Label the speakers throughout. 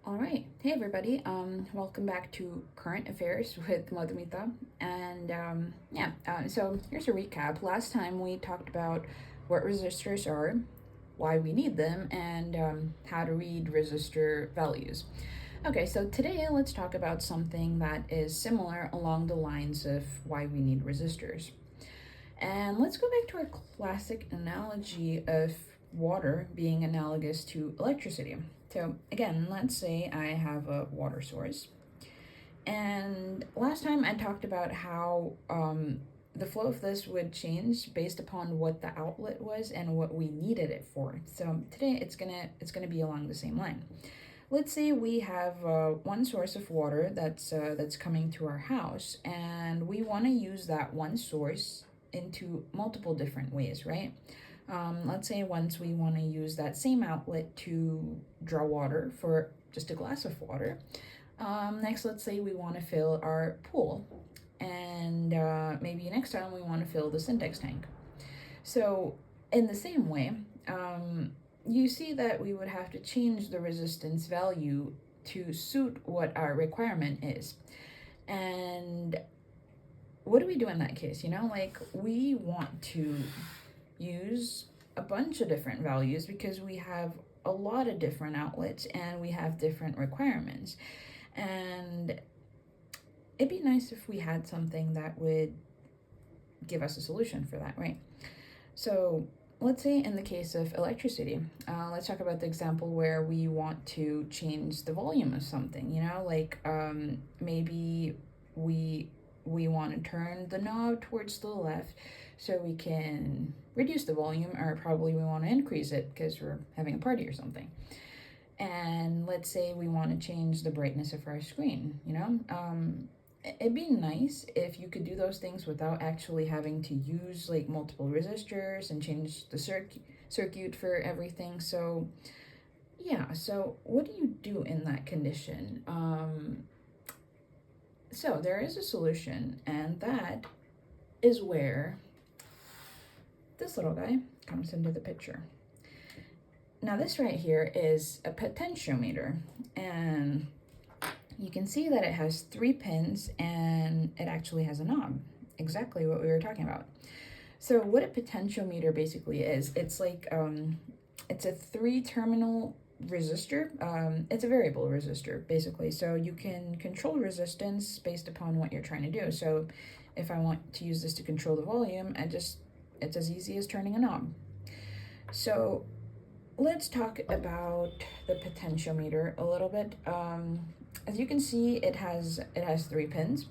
Speaker 1: All right. Hey, everybody. Welcome back to Current Affairs with Madhumitha. So here's a recap. Last time we talked about what resistors are, why we need them, and how to read resistor values. Okay, so today let's talk about something that is similar along the lines of why we need resistors. And let's go back to our classic analogy of water being analogous to electricity. So, again, let's say I have a water source. And last time I talked about how the flow of this would change based upon what the outlet was and what we needed it for. So today it's gonna be along the same line. Let's say we have one source of water that's coming to our house, and we want to use that one source into multiple different ways, right? Let's say once we want to use that same outlet to draw water for just a glass of water. Next, let's say we want to fill our pool, and maybe next time we want to fill the syntax tank. So, in the same way, you see that we would have to change the resistance value to suit what our requirement is. And what do we do in that case? Like we want to use a bunch of different values because we have a lot of different outlets and we have different requirements. And it'd be nice if we had something that would give us a solution for that, right? So let's say in the case of electricity, let's talk about the example where we want to change the volume of something, like maybe we want to turn the knob towards the left so we can reduce the volume, or probably we want to increase it because we're having a party or something. And let's say we want to change the brightness of our screen, it'd be nice if you could do those things without actually having to use like multiple resistors and change the circuit for everything. So yeah, so what do you do in that condition? So there is a solution, and that is where this little guy comes into the picture. Now this right here is a potentiometer, and you can see that it has 3 pins and it actually has a knob, exactly what we were talking about. So what a potentiometer basically is, it's like it's a 3-terminal resistor. It's a variable resistor basically, so you can control resistance based upon what you're trying to do. So if I want to use this to control the volume, it's as easy as turning a knob. So let's talk about the potentiometer a little bit. As you can see, it has 3 pins,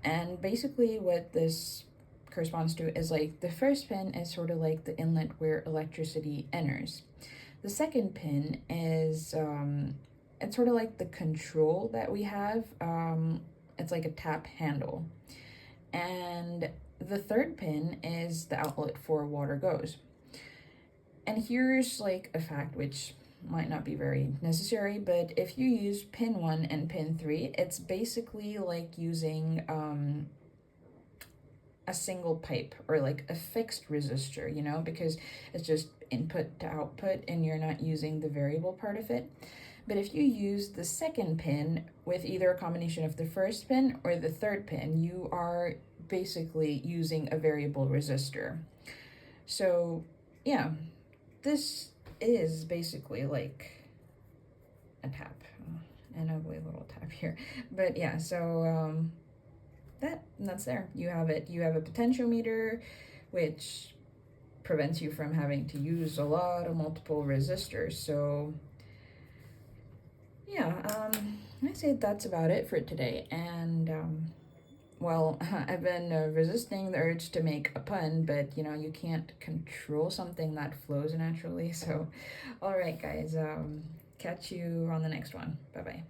Speaker 1: and basically what this corresponds to is like the first pin is sort of like the inlet where electricity enters. The second pin is it's sort of like the control that we have. It's like a tap handle, and the third pin is the outlet for water goes. And here's like a fact which might not be very necessary, but if you use pin 1 and pin 3, it's basically like using a single pipe or like a fixed resistor, because it's just input to output and you're not using the variable part of it. But if you use the second pin with either a combination of the first pin or the third pin, you are basically using a variable resistor. So yeah, this is basically like a tap, an ugly little tap here. But yeah, so that's there. You have it. You have a potentiometer, which prevents you from having to use a lot of multiple resistors. So yeah, I say that's about it for today. And well, I've been resisting the urge to make a pun, but you can't control something that flows naturally. So, all right, guys, catch you on the next one. Bye bye.